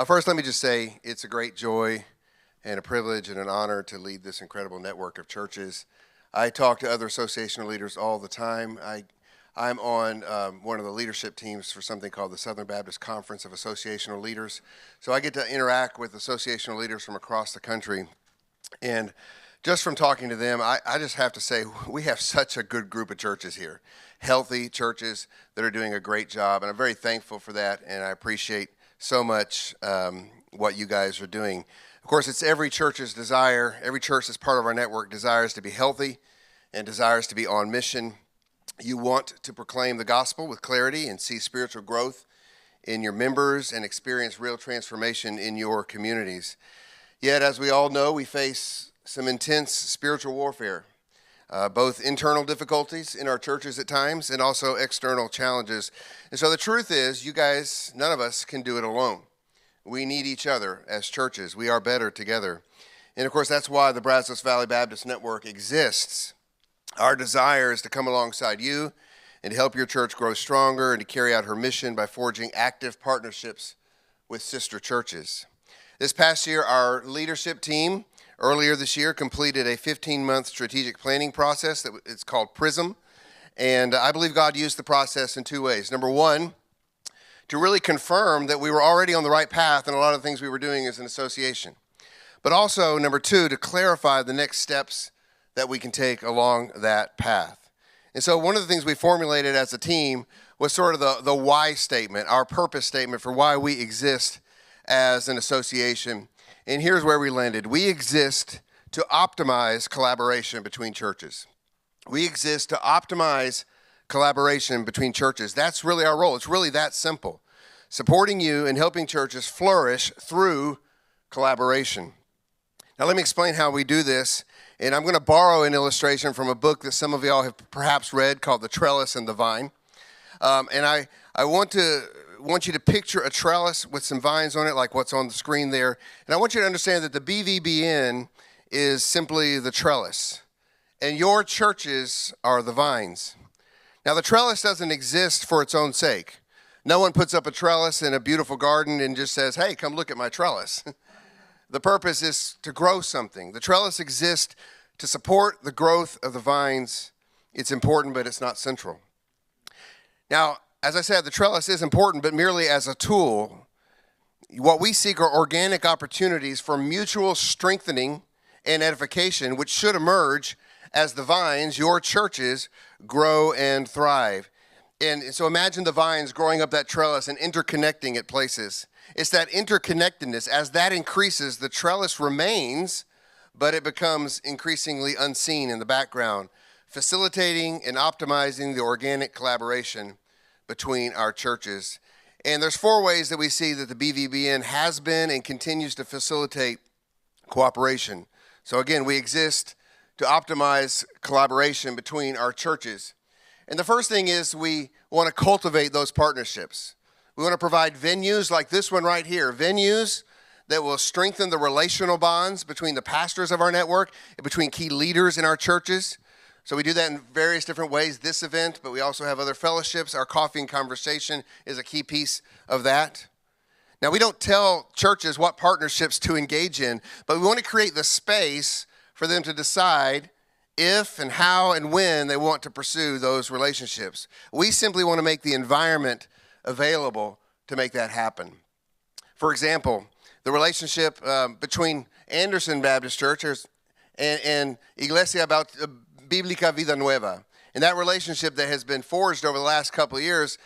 First, let me just say it's a great joy and a privilege and an honor to lead this incredible network of churches. I talk to other associational leaders all the time. I'm on one of the leadership teams for something called the Southern Baptist Conference of Associational Leaders. So I get to interact with associational leaders from across the country. And just from talking to them, I just have to say we have such a good group of churches here, healthy churches that are doing a great job. And I'm very thankful for that, and I appreciate so much what you guys are doing. Of course, it's every church's desire, every church that's part of our network desires to be healthy and desires to be on mission. You want to proclaim the gospel with clarity and see spiritual growth in your members and experience real transformation in your communities. Yet, as we all know, we face some intense spiritual warfare, both internal difficulties in our churches at times and also external challenges. And so the truth is, you guys, none of us can do it alone. We need each other as churches. We are better together. And of course, that's why the Brazos Valley Baptist Network exists. Our desire is to come alongside you and to help your church grow stronger and to carry out her mission by forging active partnerships with sister churches. This past year, our leadership team, earlier this year, completed a 15-month strategic planning process that it's called PRISM. And I believe God used the process in two ways. Number one, to really confirm that we were already on the right path in a lot of things we were doing as an association. But also, number two, to clarify the next steps that we can take along that path. And so one of the things we formulated as a team was sort of the why statement, our purpose statement for why we exist as an association. And here's where we landed. We exist to optimize collaboration between churches. We exist to optimize collaboration between churches. That's really our role. It's really that simple. Supporting you and helping churches flourish through collaboration. Now let me explain how we do this. And I'm going to borrow an illustration from a book that some of y'all have perhaps read called The Trellis and the Vine. And I want you to picture a trellis with some vines on it, like what's on the screen there. And I want you to understand that the BVBN is simply the trellis. And your churches are the vines. Now, the trellis doesn't exist for its own sake. No one puts up a trellis in a beautiful garden and just says, hey, come look at my trellis. The purpose is to grow something. The trellis exists to support the growth of the vines. It's important, but it's not central. Now, as I said, the trellis is important, but merely as a tool. What we seek are organic opportunities for mutual strengthening and edification, which should emerge as the vines, your churches, grow and thrive. And so imagine the vines growing up that trellis and interconnecting at places. It's that interconnectedness. As that increases, the trellis remains, but it becomes increasingly unseen in the background, facilitating and optimizing the organic collaboration between our churches. And there's four ways that we see that the BVBN has been and continues to facilitate cooperation. So again, we exist to optimize collaboration between our churches. And the first thing is we want to cultivate those partnerships. We want to provide venues like this one right here, venues that will strengthen the relational bonds between the pastors of our network and between key leaders in our churches. So we do that in various different ways, this event, but we also have other fellowships. Our coffee and conversation is a key piece of that. Now, we don't tell churches what partnerships to engage in, but we want to create the space for them to decide if and how and when they want to pursue those relationships. We simply want to make the environment available to make that happen. For example, the relationship between Anderson Baptist Church and Iglesia Bíblica Vida Nueva, and that relationship that has been forged over the last couple of years,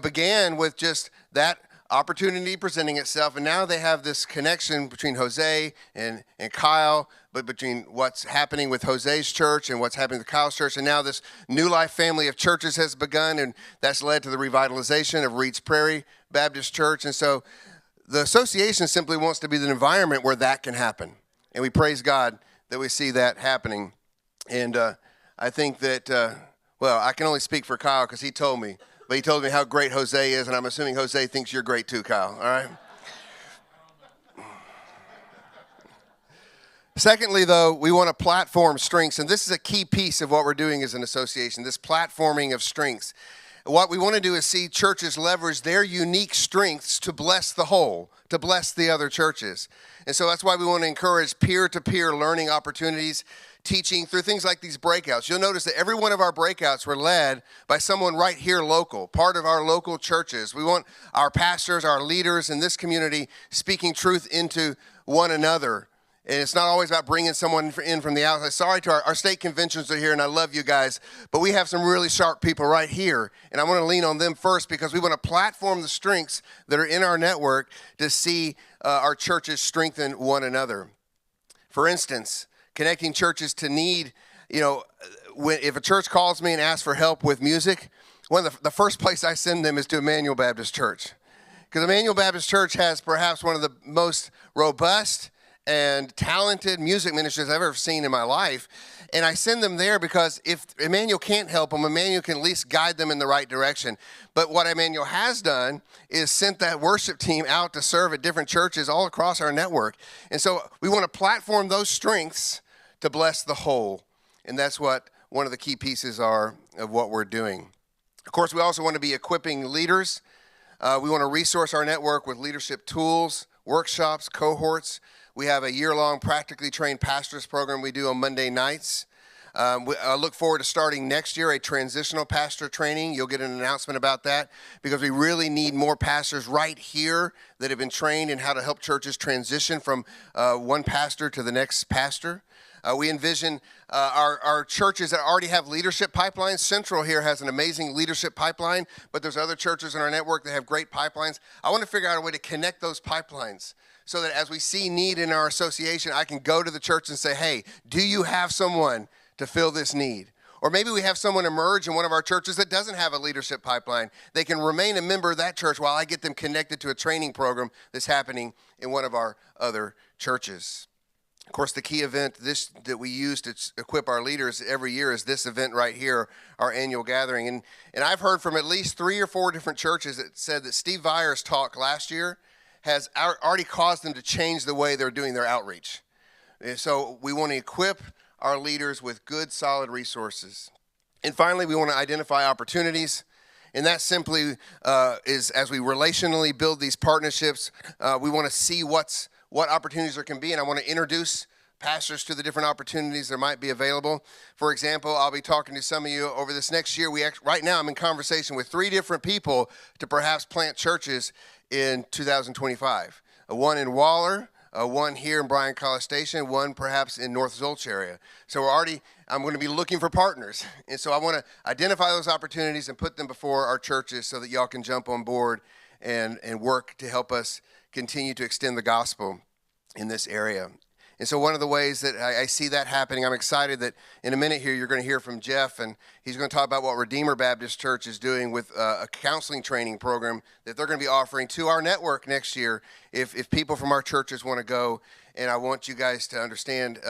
began with just that opportunity presenting itself, and now they have this connection between Jose and Kyle, but between what's happening with Jose's church and what's happening with Kyle's church, and now this New Life family of churches has begun, and that's led to the revitalization of Reed's Prairie Baptist Church. And so the association simply wants to be the environment where that can happen, and we praise God that we see that happening. And I think that, I can only speak for Kyle because he told me, but he told me how great Jose is, and I'm assuming Jose thinks you're great too, Kyle, all right? Secondly, though, we want to platform strengths, and this is a key piece of what we're doing as an association, this platforming of strengths. What we want to do is see churches leverage their unique strengths to bless the whole, to bless the other churches. And so that's why we want to encourage peer-to-peer learning opportunities, teaching through things like these breakouts. You'll notice that every one of our breakouts were led by someone right here local, part of our local churches. We want our pastors, our leaders in this community speaking truth into one another. And it's not always about bringing someone in from the outside. Sorry to our state conventions are here, and I love you guys, but we have some really sharp people right here, and I want to lean on them first because we want to platform the strengths that are in our network to see our churches strengthen one another. For instance, connecting churches to need, if a church calls me and asks for help with music, one of the first place I send them is to Emmanuel Baptist Church. Because Emmanuel Baptist Church has perhaps one of the most robust and talented music ministries I've ever seen in my life. And I send them there because if Emmanuel can't help them, Emmanuel can at least guide them in the right direction. But what Emmanuel has done is sent that worship team out to serve at different churches all across our network. And so we want to platform those strengths to bless the whole. And that's what one of the key pieces are of what we're doing. Of course, we also want to be equipping leaders. We want to resource our network with leadership tools, workshops, cohorts. We have a year-long practically trained pastors program we do on Monday nights. I look forward to starting next year a transitional pastor training. You'll get an announcement about that because we really need more pastors right here that have been trained in how to help churches transition from one pastor to the next pastor. We envision our churches that already have leadership pipelines. Central here has an amazing leadership pipeline, but there's other churches in our network that have great pipelines. I want to figure out a way to connect those pipelines so that as we see need in our association, I can go to the church and say, hey, do you have someone to fill this need? Or maybe we have someone emerge in one of our churches that doesn't have a leadership pipeline. They can remain a member of that church while I get them connected to a training program that's happening in one of our other churches. Of course, the key event that we use to equip our leaders every year is this event right here, our annual gathering. And I've heard from at least 3 or 4 different churches that said that Steve Veyer's talk last year has already caused them to change the way they're doing their outreach. And so we want to equip our leaders with good, solid resources. And finally, we want to identify opportunities. And that simply is as we relationally build these partnerships, we want to see what opportunities there can be. And I want to introduce pastors to the different opportunities that might be available. For example, I'll be talking to some of you over this next year. Right now, I'm in conversation with 3 different people to perhaps plant churches in 2025. One in Waller, one here in Bryan College Station, one perhaps in North Zulch area. So I'm going to be looking for partners. And so I want to identify those opportunities and put them before our churches so that y'all can jump on board and work to help us continue to extend the gospel in this area. And so one of the ways that I see that happening, I'm excited that in a minute here you're going to hear from Jeff, and he's going to talk about what Redeemer Baptist Church is doing with a counseling training program that they're going to be offering to our network next year if people from our churches want to go. And I want you guys to understand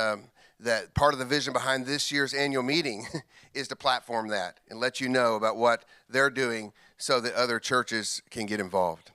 that part of the vision behind this year's annual meeting is to platform that and let you know about what they're doing so that other churches can get involved.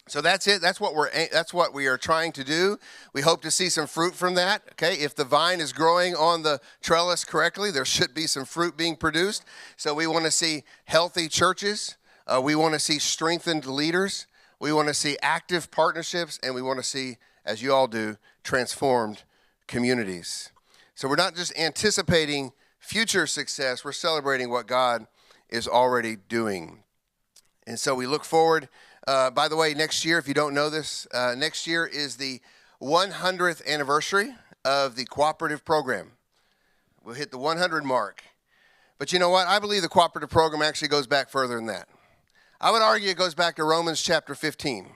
So that's it. That's what we are trying to do. We hope to see some fruit from that. Okay, if the vine is growing on the trellis correctly, there should be some fruit being produced. So we want to see healthy churches. We want to see strengthened leaders. We want to see active partnerships, and we want to see, as you all do, transformed communities. So we're not just anticipating future success. We're celebrating what God is already doing. And so we look forward. By the way, next year, if you don't know this, next year is the 100th anniversary of the cooperative program. We'll hit the 100 mark. But you know what? I believe the cooperative program actually goes back further than that. I would argue it goes back to Romans chapter 15.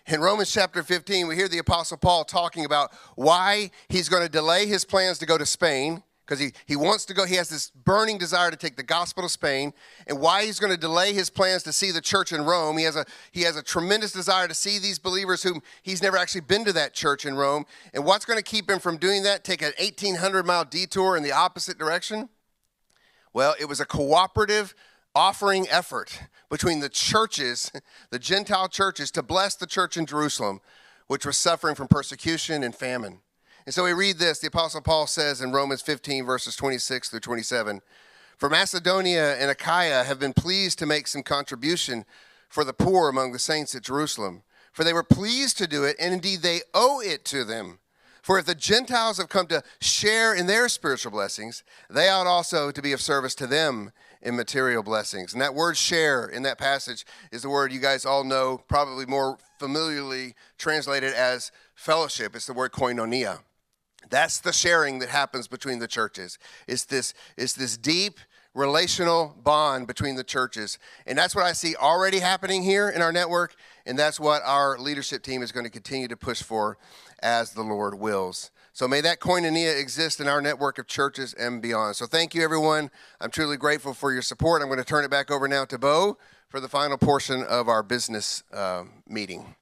In Romans chapter 15, we hear the Apostle Paul talking about why he's going to delay his plans to go to Spain, because he wants to go. He has this burning desire to take the gospel to Spain, and why he's going to delay his plans to see the church in Rome. He has a tremendous desire to see these believers whom he's never actually been to that church in Rome. And what's going to keep him from doing that? Take an 1,800-mile detour in the opposite direction? Well, it was a cooperative offering effort between the churches, the Gentile churches, to bless the church in Jerusalem, which was suffering from persecution and famine. And so we read this. The Apostle Paul says in Romans 15, verses 26 through 27, For Macedonia and Achaia have been pleased to make some contribution for the poor among the saints at Jerusalem. For they were pleased to do it, and indeed they owe it to them. For if the Gentiles have come to share in their spiritual blessings, they ought also to be of service to them in material blessings. And that word share in that passage is the word you guys all know, probably more familiarly translated as fellowship. It's the word koinonia. That's the sharing that happens between the churches. It's this deep relational bond between the churches. And that's what I see already happening here in our network. And that's what our leadership team is going to continue to push for as the Lord wills. So may that koinonia exist in our network of churches and beyond. So thank you, everyone. I'm truly grateful for your support. I'm going to turn it back over now to Bo for the final portion of our business meeting.